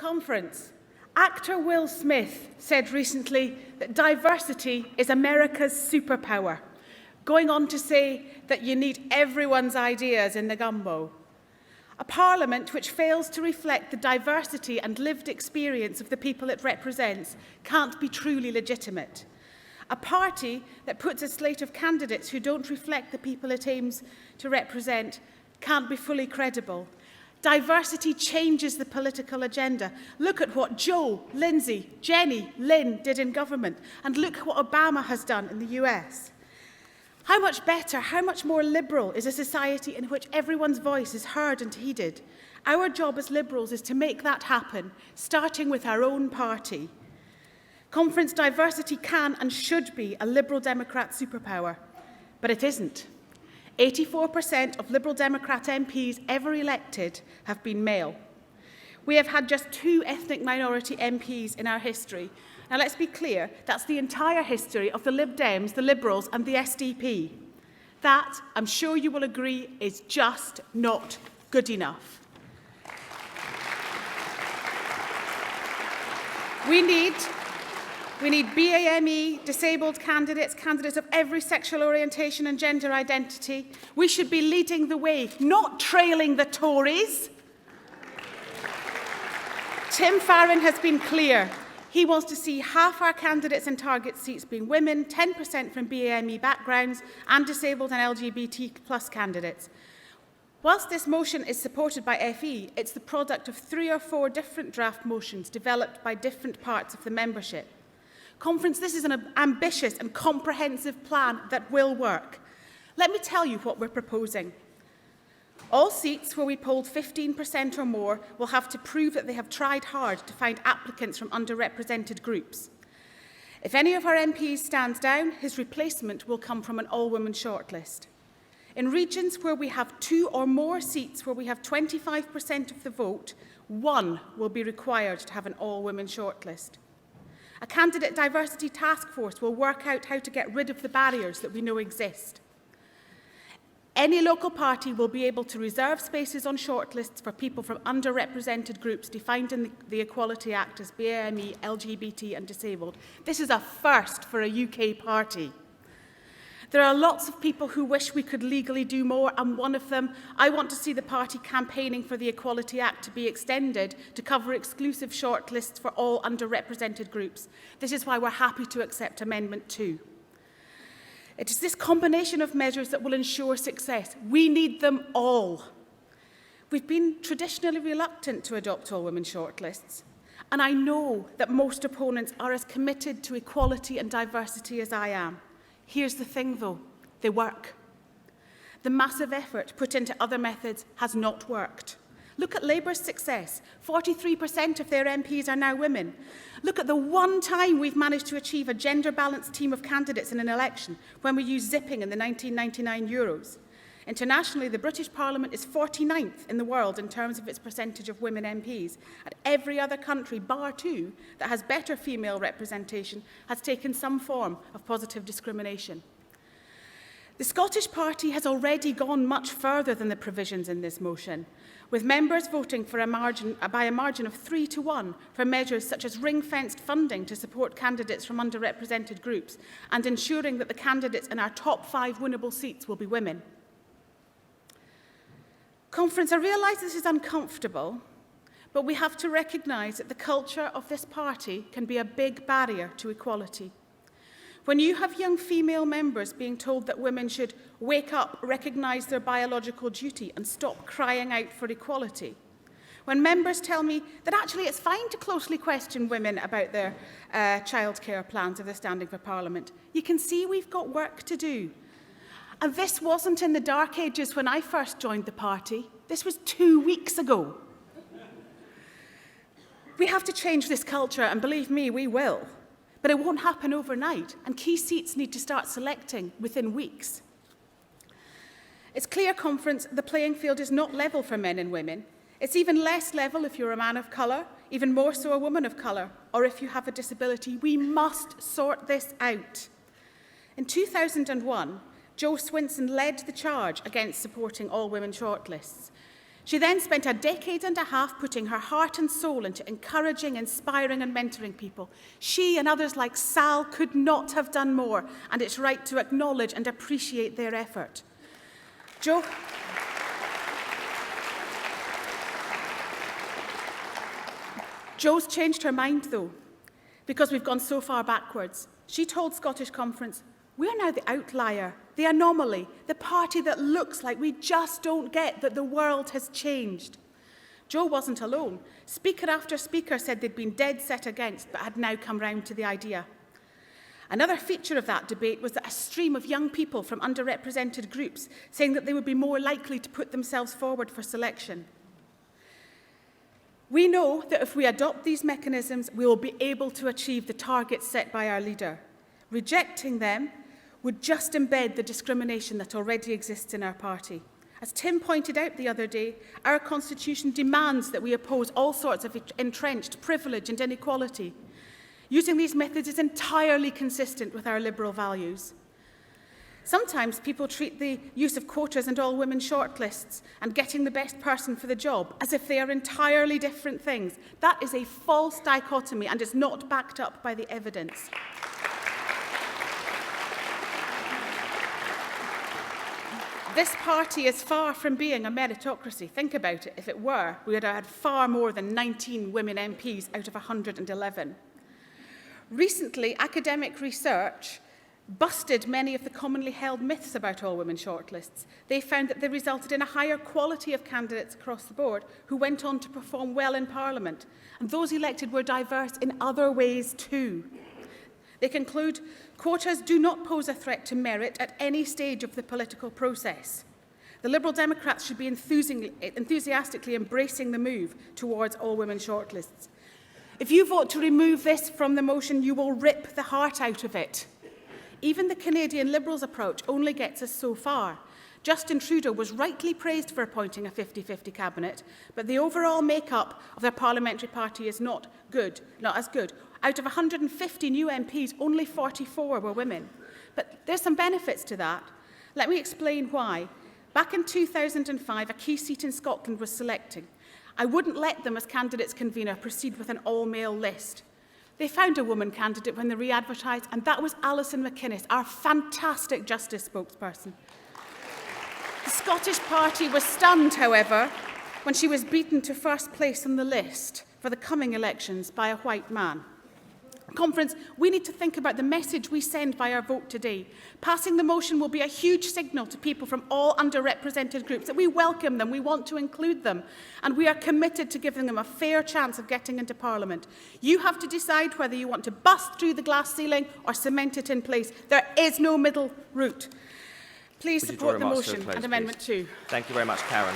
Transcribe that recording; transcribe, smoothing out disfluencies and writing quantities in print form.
Conference. Actor Will Smith said recently that diversity is America's superpower, going on to say that you need everyone's ideas in the gumbo. A parliament which fails to reflect the diversity and lived experience of the people it represents can't be truly legitimate. A party that puts a slate of candidates who don't reflect the people it aims to represent can't be fully credible. Diversity changes the political agenda. Look at what Joe, Lindsay, Jenny, Lynn did in government, and look at what Obama has done in the US. How much better, how much more liberal is a society in which everyone's voice is heard and heeded? Our job as Liberals is to make that happen, starting with our own party. Conference, diversity can and should be a Liberal Democrat superpower, but it isn't. 84% of Liberal Democrat MPs ever elected have been male. We have had just 2 ethnic minority MPs in our history. Now let's be clear, that's the entire history of the Lib Dems, the Liberals and the SDP. That, I'm sure you will agree, is just not good enough. We need BAME, disabled candidates, candidates of every sexual orientation and gender identity. We should be leading the way, not trailing the Tories. Tim Farron has been clear. He wants to see half our candidates in target seats being women, 10% from BAME backgrounds, and disabled and LGBT plus candidates. Whilst this motion is supported by FE, it's the product of 3 or 4 different draft motions developed by different parts of the membership. Conference, this is an ambitious and comprehensive plan that will work. Let me tell you what we're proposing. All seats where we polled 15% or more will have to prove that they have tried hard to find applicants from underrepresented groups. If any of our MPs stands down, his replacement will come from an all-women shortlist. In regions where we have 2 or more seats where we have 25% of the vote, 1 will be required to have an all-women shortlist. A candidate diversity task force will work out how to get rid of the barriers that we know exist. Any local party will be able to reserve spaces on shortlists for people from underrepresented groups defined in the Equality Act as BAME, LGBT and disabled. This is a first for a UK party. There are lots of people who wish we could legally do more, and one of them, I want to see the party campaigning for the Equality Act to be extended to cover exclusive shortlists for all underrepresented groups. This is why we're happy to accept Amendment 2. It is this combination of measures that will ensure success. We need them all. We've been traditionally reluctant to adopt all-women shortlists, and I know that most opponents are as committed to equality and diversity as I am. Here's the thing, though, they work. The massive effort put into other methods has not worked. Look at Labour's success. 43% of their MPs are now women. Look at the one time we've managed to achieve a gender-balanced team of candidates in an election, when we used zipping in the 1999 Euros. Internationally, the British Parliament is 49th in the world in terms of its percentage of women MPs. And every other country, bar 2, that has better female representation has taken some form of positive discrimination. The Scottish Party has already gone much further than the provisions in this motion, with members voting for by a margin of 3 to 1 for measures such as ring-fenced funding to support candidates from underrepresented groups and ensuring that the candidates in our top 5 winnable seats will be women. Conference, I realise this is uncomfortable, but we have to recognise that the culture of this party can be a big barrier to equality. When you have young female members being told that women should wake up, recognise their biological duty and stop crying out for equality, when members tell me that actually it's fine to closely question women about their childcare plans if they're standing for Parliament, you can see we've got work to do. And this wasn't in the dark ages when I first joined the party. This was 2 weeks ago. We have to change this culture, and believe me, we will. But it won't happen overnight, and key seats need to start selecting within weeks. It's clear, Conference, the playing field is not level for men and women. It's even less level if you're a man of colour, even more so a woman of colour, or if you have a disability. We must sort this out. In 2001, Jo Swinson led the charge against supporting all-women shortlists. She then spent a decade and a half putting her heart and soul into encouraging, inspiring and mentoring people. She and others like Sal could not have done more, and it's right to acknowledge and appreciate their effort. Jo's changed her mind, though, because we've gone so far backwards. She told Scottish Conference, "We're now the outlier, the anomaly, the party that looks like we just don't get that the world has changed." Jo wasn't alone. Speaker after speaker said they'd been dead set against, but had now come round to the idea. Another feature of that debate was that a stream of young people from underrepresented groups saying that they would be more likely to put themselves forward for selection. We know that if we adopt these mechanisms, we will be able to achieve the targets set by our leader. Rejecting them would just embed the discrimination that already exists in our party. As Tim pointed out the other day, our constitution demands that we oppose all sorts of entrenched privilege and inequality. Using these methods is entirely consistent with our liberal values. Sometimes people treat the use of quotas and all-women shortlists and getting the best person for the job as if they are entirely different things. That is a false dichotomy and is not backed up by the evidence. This party is far from being a meritocracy. Think about it. If it were, we would have had far more than 19 women MPs out of 111. Recently, academic research busted many of the commonly held myths about all-women shortlists. They found that they resulted in a higher quality of candidates across the board who went on to perform well in Parliament. And those elected were diverse in other ways too. They conclude, quotas do not pose a threat to merit at any stage of the political process. The Liberal Democrats should be enthusiastically embracing the move towards all-women shortlists. If you vote to remove this from the motion, you will rip the heart out of it. Even the Canadian Liberals' approach only gets us so far. Justin Trudeau was rightly praised for appointing a 50-50 cabinet, but the overall make-up of their parliamentary party is not as good. Out of 150 new MPs, only 44 were women. But there's some benefits to that. Let me explain why. Back in 2005, a key seat in Scotland was selecting. I wouldn't let them, as candidates convener, proceed with an all-male list. They found a woman candidate when they re-advertised, and that was Alison McInnes, our fantastic Justice spokesperson. The Scottish Party was stunned, however, when she was beaten to first place on the list for the coming elections by a white man. Conference, we need to think about the message we send by our vote today. Passing the motion will be a huge signal to people from all underrepresented groups that we welcome them, we want to include them, and we are committed to giving them a fair chance of getting into Parliament. You have to decide whether you want to bust through the glass ceiling or cement it in place. There is no middle route. Please support the motion and Amendment 2. Thank you very much, Caron.